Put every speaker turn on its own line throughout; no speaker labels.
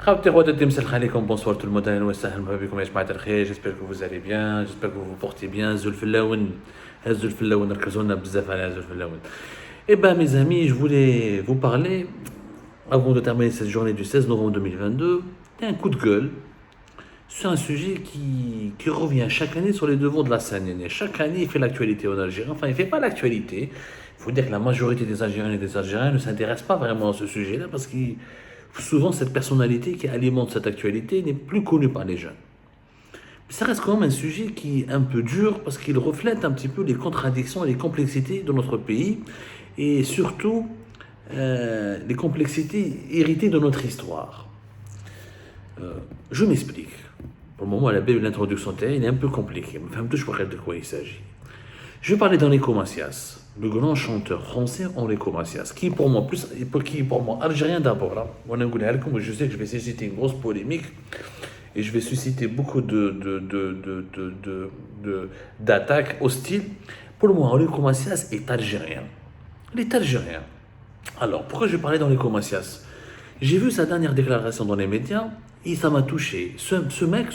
Bonsoir tout le monde, j'espère que vous allez bien, j'espère que vous vous portez bien. Eh ben mes amis, je voulais vous parler, avant de terminer cette journée du 16 novembre 2022, d'un coup de gueule sur un sujet qui revient chaque année sur les devants de la scène. Chaque année, il fait l'actualité en Algérie. Enfin, il ne fait pas l'actualité. Il faut dire que la majorité des Algériens et des Algériens ne s'intéressent pas vraiment à ce sujet-là parce que souvent, cette personnalité qui alimente cette actualité n'est plus connue par les jeunes. Mais ça reste quand même un sujet qui est un peu dur parce qu'il reflète un petit peu les contradictions et les complexités de notre pays et surtout les complexités héritées de notre histoire. Je m'explique. Pour le moment, l'introduction il est un peu compliqué. Mais enfin, je pourrais de quoi il s'agit. Je vais parler d'Enrico Macias, le grand chanteur français Enrico Macias, qui pour moi, algérien d'abord. Je sais que je vais susciter une grosse polémique et je vais susciter beaucoup d'attaques hostiles. Pour moi, Enrico Macias est algérien. Il est algérien. Alors, pourquoi je vais parler d'Enrico Macias? J'ai vu sa dernière déclaration dans les médias et ça m'a touché. Ce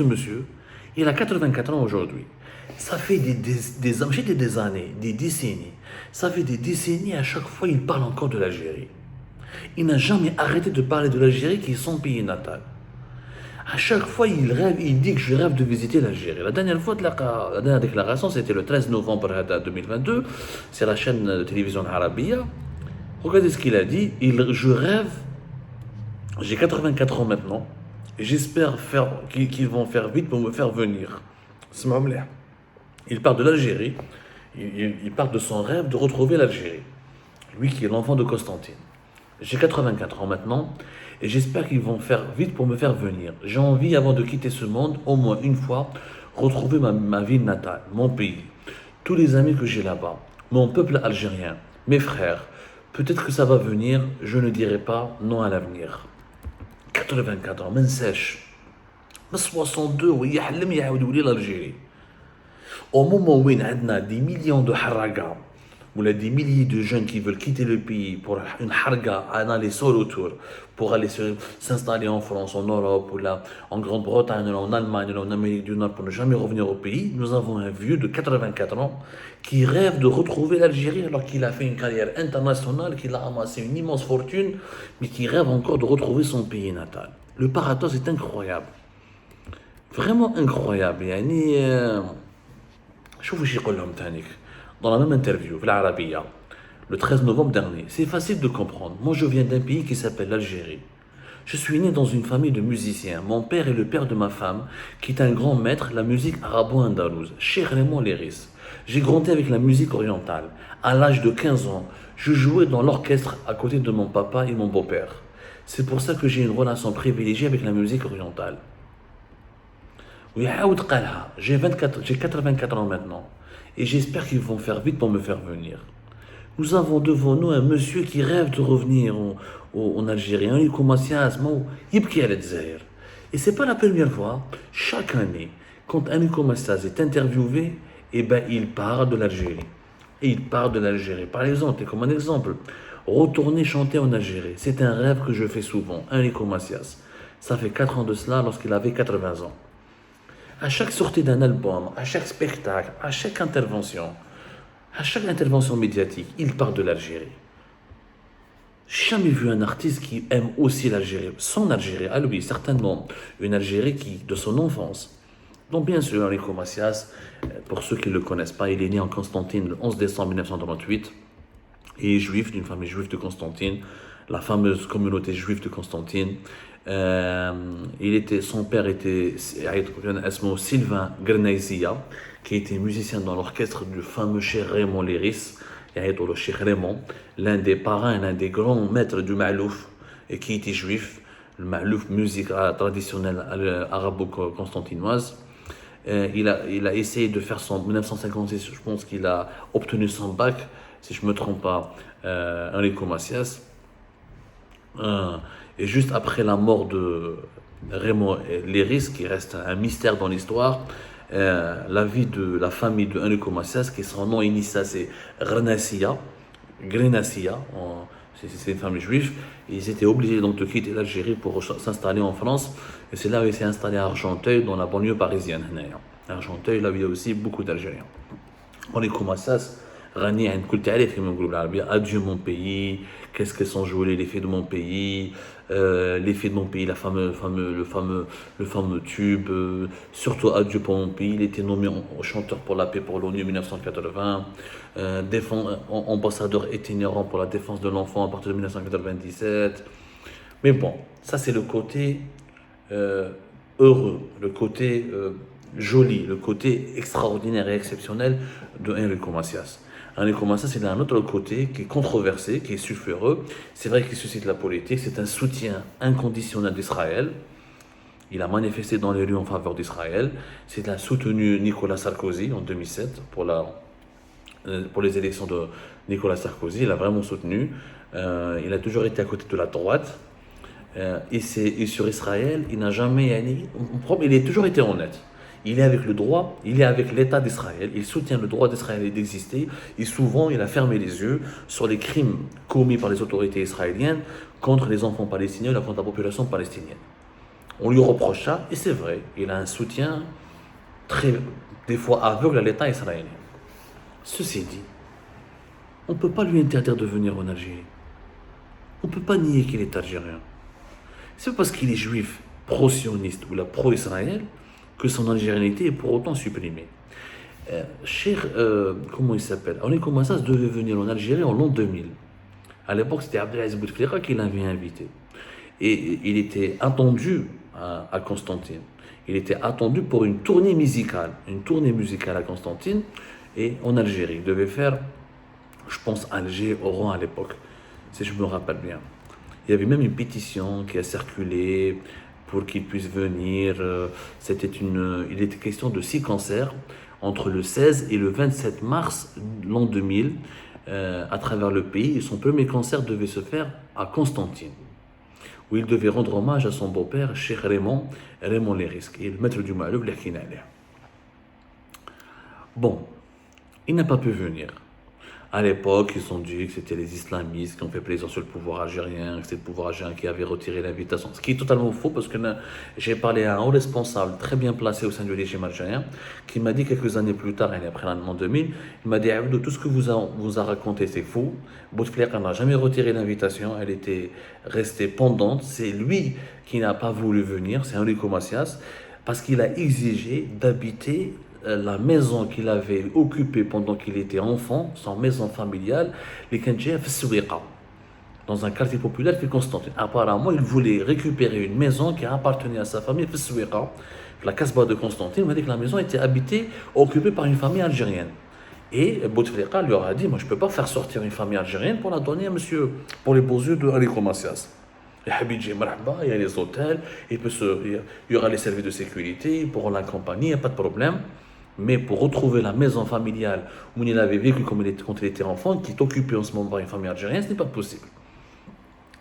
monsieur, il a 84 ans aujourd'hui. Ça fait des années, des décennies. Ça fait des décennies, à chaque fois, il parle encore de l'Algérie. Il n'a jamais arrêté de parler de l'Algérie qui est son pays natal. À chaque fois, il dit que je rêve de visiter l'Algérie. La dernière déclaration, c'était le 13 novembre 2022. C'est la chaîne de télévision Arabia. Regardez ce qu'il a dit. Je rêve, j'ai 84 ans maintenant, et j'espère qu'ils vont faire vite pour me faire venir. C'est ma mère. Il parle de l'Algérie, il parle de son rêve de retrouver l'Algérie. Lui qui est l'enfant de Constantine. J'ai 84 ans maintenant et j'espère qu'ils vont faire vite pour me faire venir. J'ai envie, avant de quitter ce monde, au moins une fois, retrouver ma ville natale, mon pays, tous les amis que j'ai là-bas, mon peuple algérien, mes frères. Peut-être que ça va venir, je ne dirai pas non à l'avenir. 84 ans, من sèche. 62 ويحلم يعاود يولي l'Algérie. Au moment où il y a des millions de haragas, ou des milliers de jeunes qui veulent quitter le pays pour une harga, aller seul autour, pour aller s'installer en France, en Europe, ou là, en Grande-Bretagne, en Allemagne, ou en Amérique du Nord, pour ne jamais revenir au pays, nous avons un vieux de 84 ans qui rêve de retrouver l'Algérie alors qu'il a fait une carrière internationale, qu'il a amassé une immense fortune, mais qui rêve encore de retrouver son pays natal. Le paradoxe est incroyable. Vraiment incroyable. Dans la même interview, le 13 novembre dernier, c'est facile de comprendre. Moi, je viens d'un pays qui s'appelle l'Algérie. Je suis né dans une famille de musiciens. Mon père est le père de ma femme, qui est un grand maître de la musique arabo-andalouse, Cheikh Raymond Léris. J'ai grandi avec la musique orientale. À l'âge de 15 ans, je jouais dans l'orchestre à côté de mon papa et mon beau-père. C'est pour ça que j'ai une relation privilégiée avec la musique orientale. J'ai 84 ans maintenant et j'espère qu'ils vont faire vite pour me faire venir. Nous avons devant nous un monsieur qui rêve de revenir en Algérie. Il commence à et c'est pas la première fois. Chaque année, quand Enrico Macias est interviewé, il parle de l'Algérie. Et il parle de l'Algérie. Par exemple, comme un exemple, retourner chanter en Algérie. C'est un rêve que je fais souvent. Enrico Macias. Ça fait 4 ans de cela lorsqu'il avait 80 ans. À chaque sortie d'un album, à chaque spectacle, à chaque intervention médiatique, il parle de l'Algérie. Jamais vu un artiste qui aime aussi l'Algérie, son Algérie, à lui, certainement, une Algérie de son enfance. Donc bien sûr, Enrico Macias, pour ceux qui ne le connaissent pas, il est né en Constantine le 11 décembre 1938. Il est juif, d'une famille juive de Constantine, la fameuse communauté juive de Constantine. Son père était Sylvain Grenayzia, qui était musicien dans l'orchestre du fameux Cheikh Raymond Léris, le Cheikh Raymond, l'un des parrains, l'un des grands maîtres du Ma'louf, et qui était juif, le Ma'louf, musique traditionnelle arabo-constantinoise. Il a essayé de faire en 1956, je pense qu'il a obtenu son bac, si je ne me trompe pas, Enrico Macias. Et juste après la mort de Raymond Léris, qui reste un mystère dans l'histoire, la vie de la famille de Enrico Macias, qui son nom initial c'est Grenassia, C'est une famille juive. Ils étaient obligés donc de quitter l'Algérie pour s'installer en France. Et c'est là où il s'est installé à Argenteuil, dans la banlieue parisienne. Argenteuil, là où il y a aussi beaucoup d'Algériens. On est comme ça. غني عن كل تعريف كما نقولوا بالعربية. Adieu mon pays, qu'est-ce qu'elles sont jouées les faits de mon pays, les faits de mon pays, le fameux tube, surtout Adieu pour mon pays. Il était nommé chanteur pour la paix pour l'ONU en 1980, ambassadeur itinérant pour la défense de l'enfant à partir de 1997. Mais bon, ça c'est le côté heureux, le côté joli, le côté extraordinaire et exceptionnel de Enrico Macias. Enrico Macias, il a un autre côté qui est controversé, qui est sulfureux. C'est vrai qu'il suscite la politique, c'est un soutien inconditionnel d'Israël. Il a manifesté dans les rues en faveur d'Israël. Il a soutenu Nicolas Sarkozy en 2007 pour les élections de Nicolas Sarkozy. Il a vraiment soutenu. Il a toujours été à côté de la droite. Et sur Israël, il n'a jamais... Il a toujours été honnête. Il est avec le droit, il est avec l'État d'Israël, il soutient le droit d'Israël d'exister, et souvent il a fermé les yeux sur les crimes commis par les autorités israéliennes contre les enfants palestiniens et contre la population palestinienne. On lui reproche ça, et c'est vrai, il a un soutien des fois aveugle à l'État israélien. Ceci dit, on ne peut pas lui interdire de venir en Algérie. On ne peut pas nier qu'il est algérien. C'est pas parce qu'il est juif, pro-sioniste ou pro-israël que son algérianité est pour autant supprimée. Comment il s'appelle? Enrico Macias devait venir en Algérie en l'an 2000. À l'époque, c'était Abdelaziz Bouteflika qui l'avait invité. Et il était attendu à Constantine. Il était attendu pour une tournée musicale à Constantine et en Algérie. Il devait faire, je pense, Alger, Oran à l'époque, si je me rappelle bien. Il y avait même une pétition qui a circulé pour qu'il puisse venir. Il était question de 6 concerts entre le 16 et le 27 mars l'an 2000 à travers le pays. Et son premier concert devait se faire à Constantine, où il devait rendre hommage à son beau-père, Cheikh Raymond Lerisque, et le maître du Ma'louf, l'Akinale. Bon, il n'a pas pu venir. À l'époque, ils ont dit que c'était les islamistes qui ont fait plaisir sur le pouvoir algérien, que c'est le pouvoir algérien qui avait retiré l'invitation. Ce qui est totalement faux, parce que j'ai parlé à un haut responsable très bien placé au sein du régime algérien, qui m'a dit quelques années plus tard, après l'an 2000, il m'a dit « tout ce que vous a raconté, c'est faux. Bouteflika n'a jamais retiré l'invitation, elle était restée pendante. C'est lui qui n'a pas voulu venir, c'est Enrico Macias, parce qu'il a exigé d'habiter la maison qu'il avait occupée pendant qu'il était enfant, son maison familiale, les Kenjef Souiqa, dans un quartier populaire qui est Constantine. Apparemment, il voulait récupérer une maison qui appartenait à sa famille, Souiqa, la Casbah de Constantine. On m'a dit que la maison était habitée, occupée par une famille algérienne. Et Bouteflika lui aura dit, moi je ne peux pas faire sortir une famille algérienne pour la donner à monsieur, pour les beaux yeux de Enrico Macias. Il y a les hôtels, il y aura les services de sécurité, ils pourront l'accompagner, il n'y a pas de problème. Mais pour retrouver la maison familiale où il avait vécu quand il était enfant, qui est occupée en ce moment par une famille algérienne, ce n'est pas possible.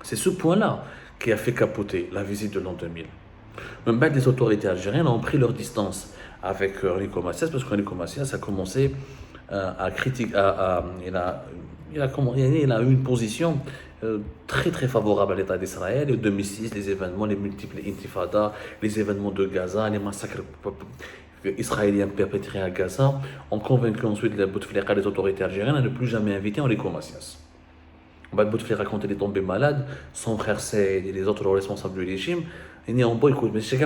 C'est ce point-là qui a fait capoter la visite de l'an 2000. Même les autorités algériennes ont pris leur distance avec Enrico Macias, parce qu'Enrico Macias a commencé à critiquer, il a eu une position très très favorable à l'État d'Israël. Le 2006, les événements, les multiples intifadas, les événements de Gaza, les massacres israéliens perpétrés à Gaza ont convaincu ensuite les autorités algériennes à ne plus jamais inviter Enrico Macias. Bouteflika, quand il est tombé malade, son frère Saïd et les autres responsables du régime, ils disent écoute, mais c'est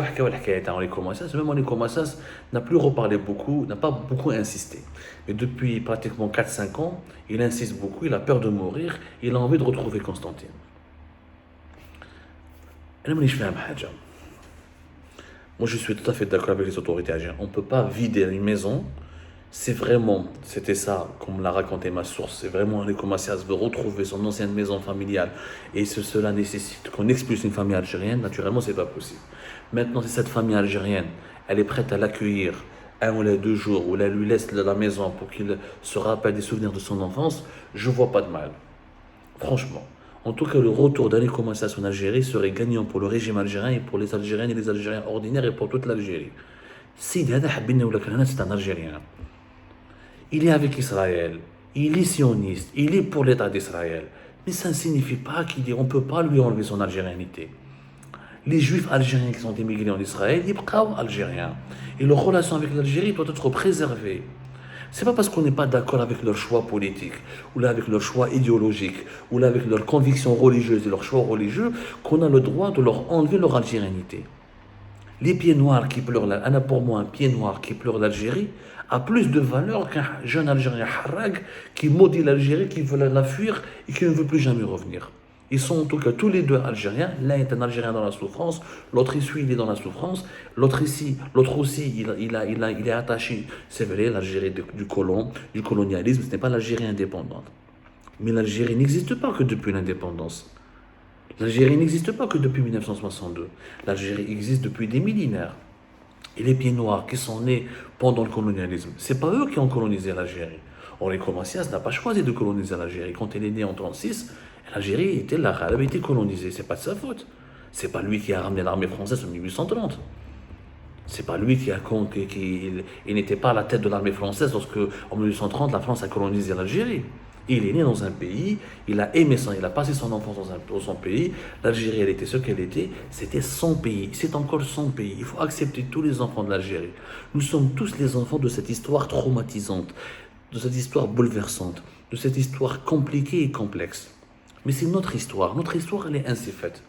Enrico Macias. Même Enrico Macias n'a plus reparlé beaucoup, n'a pas beaucoup insisté. Mais depuis pratiquement 4-5 ans, il insiste beaucoup, il a peur de mourir, il a envie de retrouver Constantine. Moi, je suis tout à fait d'accord avec les autorités algériennes. On ne peut pas vider une maison. C'était ça, comme l'a raconté ma source. C'est vraiment Enrico Macias veut retrouver son ancienne maison familiale. Et cela nécessite qu'on expulse une famille algérienne. Naturellement, ce n'est pas possible. Maintenant, si cette famille algérienne, elle est prête à l'accueillir 1 ou 2 jours, ou elle lui laisse la maison pour qu'il se rappelle des souvenirs de son enfance, je ne vois pas de mal. Franchement. En tout cas, le retour d'Enrico Macias en Algérie serait gagnant pour le régime algérien et pour les Algériennes et les Algériens ordinaires et pour toute l'Algérie. Si c'est un Algérien, il est avec Israël, il est sioniste, il est pour l'État d'Israël. Mais ça ne signifie pas qu'on ne peut pas lui enlever son algérianité. Les juifs algériens qui sont émigrés en Israël, ils sont algériens. Et leur relation avec l'Algérie doit être préservée. C'est pas parce qu'on n'est pas d'accord avec leur choix politique, ou là avec leur choix idéologique, ou là avec leurs convictions religieuses et leurs choix religieux, qu'on a le droit de leur enlever leur algérianité. Les pieds noirs qui pleurent, pour moi, un pied noir qui pleure l'Algérie a plus de valeur qu'un jeune Algérien harag qui maudit l'Algérie, qui veut la fuir et qui ne veut plus jamais revenir. Ils sont en tout cas tous les deux Algériens. L'un est un Algérien dans la souffrance, l'autre ici, il est dans la souffrance. L'autre aussi, il est attaché. C'est vrai, l'Algérie du colon, du colonialisme, ce n'est pas l'Algérie indépendante. Mais l'Algérie n'existe pas que depuis l'indépendance. L'Algérie n'existe pas que depuis 1962. L'Algérie existe depuis des millénaires. Et les pieds noirs qui sont nés pendant le colonialisme, c'est pas eux qui ont colonisé l'Algérie. Enrico Macias n'a pas choisi de coloniser l'Algérie. Quand il est né en 1936, l'Algérie était là, elle avait été colonisée. C'est pas de sa faute. C'est pas lui qui a ramené l'armée française en 1830. C'est pas lui il n'était pas à la tête de l'armée française lorsque, en 1830, la France a colonisé l'Algérie. Il est né dans un pays, il a aimé ça, il a passé son enfance dans son pays. L'Algérie, elle était ce qu'elle était, c'était son pays, c'est encore son pays. Il faut accepter tous les enfants de l'Algérie. Nous sommes tous les enfants de cette histoire traumatisante, de cette histoire bouleversante, de cette histoire compliquée et complexe. Mais c'est notre histoire, elle est ainsi faite.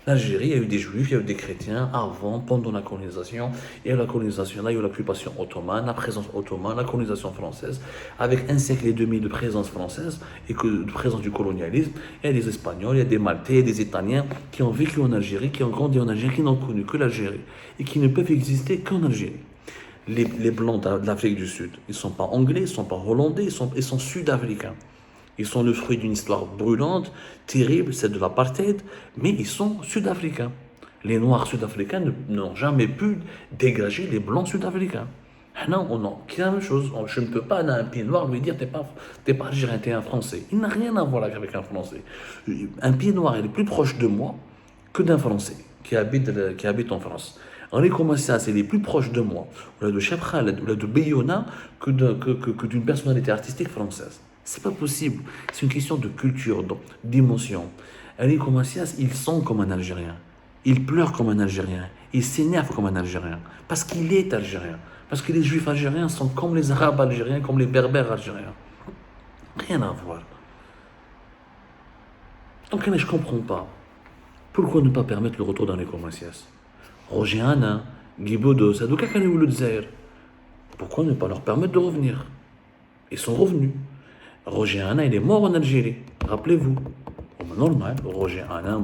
L'Algérie, il y a eu des juifs, il y a eu des chrétiens avant, pendant la colonisation. Et à la colonisation, là, il y a eu l'occupation ottomane, la présence ottomane, la colonisation française, avec un siècle et demi de présence française et de présence du colonialisme. Il y a des Espagnols, il y a des Maltais, des Italiens qui ont vécu en Algérie, qui ont grandi en Algérie, qui n'ont connu que l'Algérie et qui ne peuvent exister qu'en Algérie. Les Blancs de l'Afrique du Sud, ils ne sont pas anglais, ils ne sont pas hollandais, ils sont sud-africains. Ils sont le fruit d'une histoire brûlante, terrible, celle de l'apartheid, mais ils sont sud-africains. Les Noirs sud-africains n'ont jamais pu dégager les Blancs sud-africains. Non, c'est la même chose. Je ne peux pas, à un pied noir, lui dire t'es pas Algérien, t'es un Français. Il n'a rien à voir avec un Français. Un pied noir est plus proche de moi que d'un Français qui habite en France. Enrico Macias est plus proche de moi, ou de Cheb Khaled, ou de Bayona, que d'une personnalité artistique française. C'est pas possible. C'est une question de culture, d'émotion. Enrico Macias, il sent comme un Algérien. Il pleure comme un Algérien. Il s'énerve comme un Algérien. Parce qu'il est Algérien. Parce que les Juifs algériens sont comme les Arabes algériens, comme les Berbères algériens. Rien à voir. Donc, je ne comprends pas. Pourquoi ne pas permettre le retour d'Enrico Macias? Roger Hanin, Guy Bedos, pourquoi ne pas leur permettre de revenir? Ils sont revenus. Roger Hanin, il est mort en Algérie, rappelez-vous. Normal, Roger Hanin,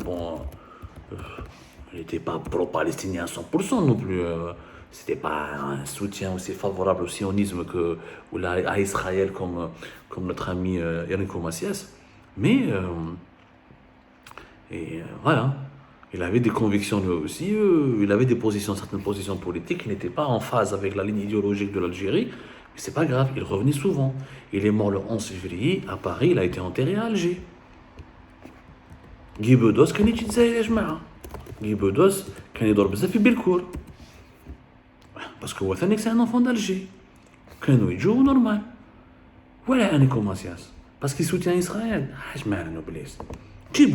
il n'était pas pro-palestinien à 100% non plus. C'était pas un soutien aussi favorable au sionisme ou à Israël comme notre ami Enrico Macias. Mais, voilà. Il avait des convictions lui aussi, il avait certaines positions politiques qui n'étaient pas en phase avec la ligne idéologique de l'Algérie. Mais c'est pas grave, il revenait souvent. Il est mort le 11 février à Paris, il a été enterré à Alger. Guy Bedos, كان يتزايد يا جماعة. Guy Bedos كان يدور بزاف في بالكور. Parce que Wathanic c'est un enfant d'Alger. كانوا يجوا normal. Voilà Enrico Macias. Parce qu'il soutient Israël. حاج معنا نوبليس. Tu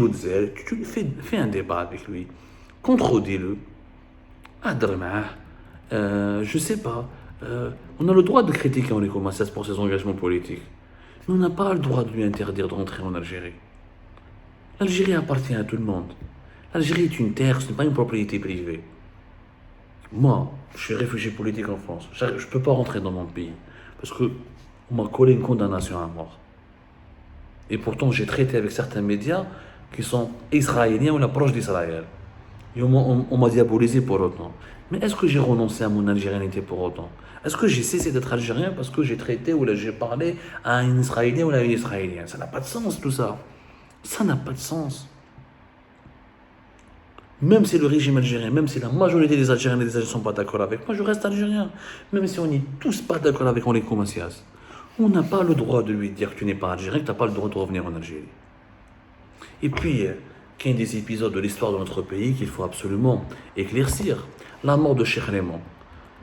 fais un débat avec lui. Contredis-le. Je sais pas. On a le droit de critiquer Enrico Macias pour ses engagements politiques. Mais on n'a pas le droit de lui interdire de rentrer en Algérie. L'Algérie appartient à tout le monde. L'Algérie est une terre, ce n'est pas une propriété privée. Moi, je suis réfugié politique en France. Je ne peux pas rentrer dans mon pays. Parce qu'on m'a collé une condamnation à mort. Et pourtant, j'ai traité avec certains médias qui sont israéliens ou la proche d'Israël. Et on m'a diabolisé pour autant. Mais est-ce que j'ai renoncé à mon algérianité pour autant? Est-ce que j'ai cessé d'être algérien parce que j'ai traité ou j'ai parlé à un Israélien ou à une Israélienne? Ça n'a pas de sens tout ça. Ça n'a pas de sens. Même si le régime algérien, même si la majorité des Algériens et des Algériens ne sont pas d'accord avec moi, je reste algérien. Même si on n'est tous pas d'accord avec Enrico Macias. On n'a pas le droit de lui dire que tu n'es pas algérien, que tu n'as pas le droit de revenir en Algérie. Et puis, il y a des épisodes de l'histoire de notre pays qu'il faut absolument éclaircir. La mort de Cheikh Raymond,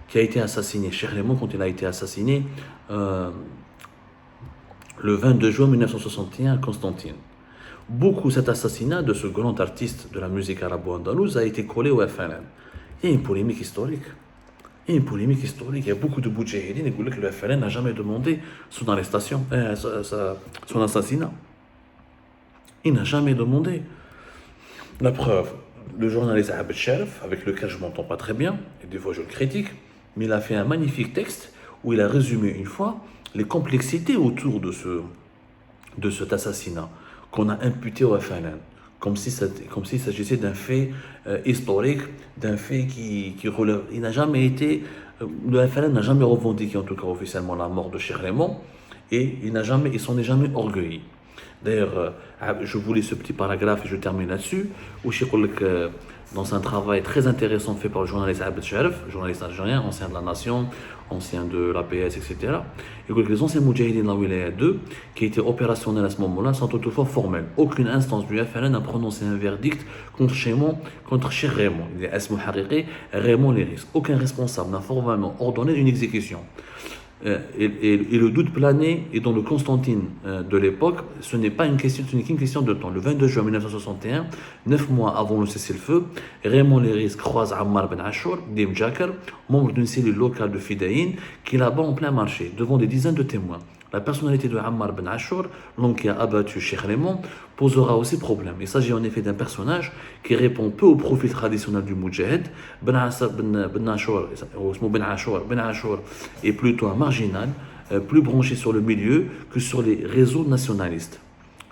qui a été assassiné. Cheikh Raymond, quand il a été assassiné le 22 juin 1961 à Constantine. beaucoup cet assassinat de ce grand artiste de la musique arabo-andalouse a été collé au FLN. Il y a une polémique historique. Il y a une polémique historique. Il y a beaucoup de boudjahidines qui disent que le FLN n'a jamais demandé son arrestation, son assassinat. Il n'a jamais demandé. La preuve, le journaliste Abed Sharif, avec lequel je ne m'entends pas très bien, et des fois je le critique, mais il a fait un magnifique texte où il a résumé une fois les complexités autour de cet assassinat qu'on a imputé au FLN, comme s'il s'agissait d'un fait historique, d'un fait qui relève. Il n'a jamais été. Le FLN n'a jamais revendiqué, en tout cas officiellement, la mort de Cheikh Raymond, et il s'en est jamais orgueilli. D'ailleurs, je voulais ce petit paragraphe et je termine là-dessus, où je dis que dans un travail très intéressant fait par le journaliste Abed Sharif, journaliste algérien, ancien de la Nation, ancien de l'APS, etc. Et que les anciens Moudjahidines de la Wilaya 2, qui étaient opérationnels à ce moment-là, sont toutefois formels. Aucune instance du FLN n'a prononcé un verdict contre Cheikh Raymond. Il est Asmou Hariri, Raymond les risques. Aucun responsable n'a formellement ordonné une exécution. Et le doute planait, et dans le Constantine de l'époque, ce n'est qu'une question de temps. Le 22 juin 1961, 9 mois avant le cessez-le-feu, Raymond Léris croise Ammar Ben Achour, Dim Jakar, membre d'une cellule locale de Fidaïn, qui est là-bas en plein marché, devant des dizaines de témoins. La personnalité de Ammar Ben Achour, l'homme qui a abattu Cheikh Raymond, posera aussi problème. Il s'agit en effet d'un personnage qui répond peu au profil traditionnel du Moudjahid. Ben Achour est plutôt un marginal, plus branché sur le milieu que sur les réseaux nationalistes.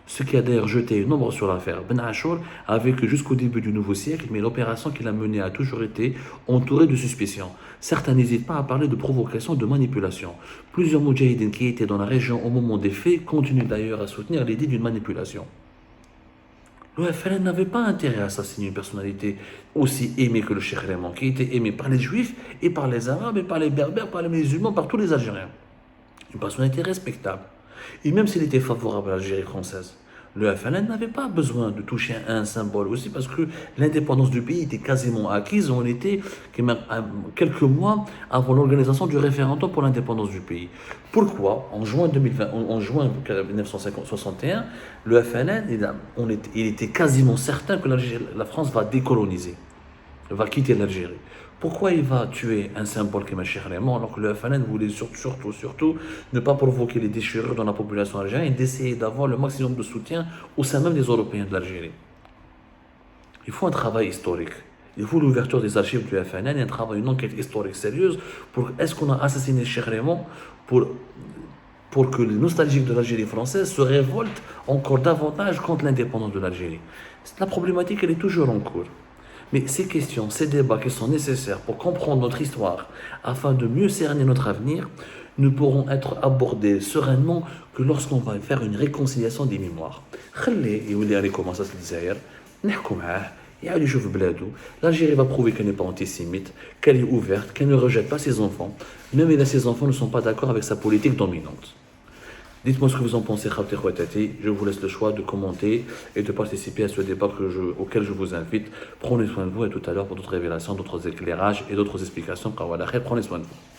Ce qui a d'ailleurs jeté une ombre sur l'affaire. Ben Achour a vécu jusqu'au début du nouveau siècle, mais l'opération qu'il a menée a toujours été entourée de suspicions. Certains n'hésitent pas à parler de provocation et de manipulation. Plusieurs moudjahidines qui étaient dans la région au moment des faits continuent d'ailleurs à soutenir l'idée d'une manipulation. Le FLN n'avait pas intérêt à assassiner une personnalité aussi aimée que le Cheikh Raymond, qui était aimé par les Juifs et par les Arabes et par les Berbères, par les musulmans, par tous les Algériens. Une personnalité respectable. Et même s'il était favorable à l'Algérie française, le FLN n'avait pas besoin de toucher un symbole aussi parce que l'indépendance du pays était quasiment acquise. On était quelques mois avant l'organisation du référendum pour l'indépendance du pays. Pourquoi, en juin 1961, le FLN, il était quasiment certain que la France va décoloniser, va quitter l'Algérie. Pourquoi il va tuer un symbole comme Cheikh Raymond alors que le FLN voulait surtout ne pas provoquer les déchirures dans la population algérienne et d'essayer d'avoir le maximum de soutien au sein même des Européens de l'Algérie. Il faut un travail historique. Il faut l'ouverture des archives du FLN et une enquête historique sérieuse pour est-ce qu'on a assassiné Cheikh Raymond pour que les nostalgiques de l'Algérie française se révoltent encore davantage contre l'indépendance de l'Algérie. La problématique, elle est toujours en cours. Mais ces questions, ces débats qui sont nécessaires pour comprendre notre histoire, afin de mieux cerner notre avenir, ne pourront être abordés sereinement que lorsqu'on va faire une réconciliation des mémoires. L'Algérie va prouver qu'elle n'est pas antisémite, qu'elle est ouverte, qu'elle ne rejette pas ses enfants, même si ses enfants ne sont pas d'accord avec sa politique dominante. Dites-moi ce que vous en pensez, Khabti Khouatati. Je vous laisse le choix de commenter et de participer à ce débat auquel je vous invite. Prenez soin de vous et tout à l'heure pour d'autres révélations, d'autres éclairages et d'autres explications. Prenez soin de vous.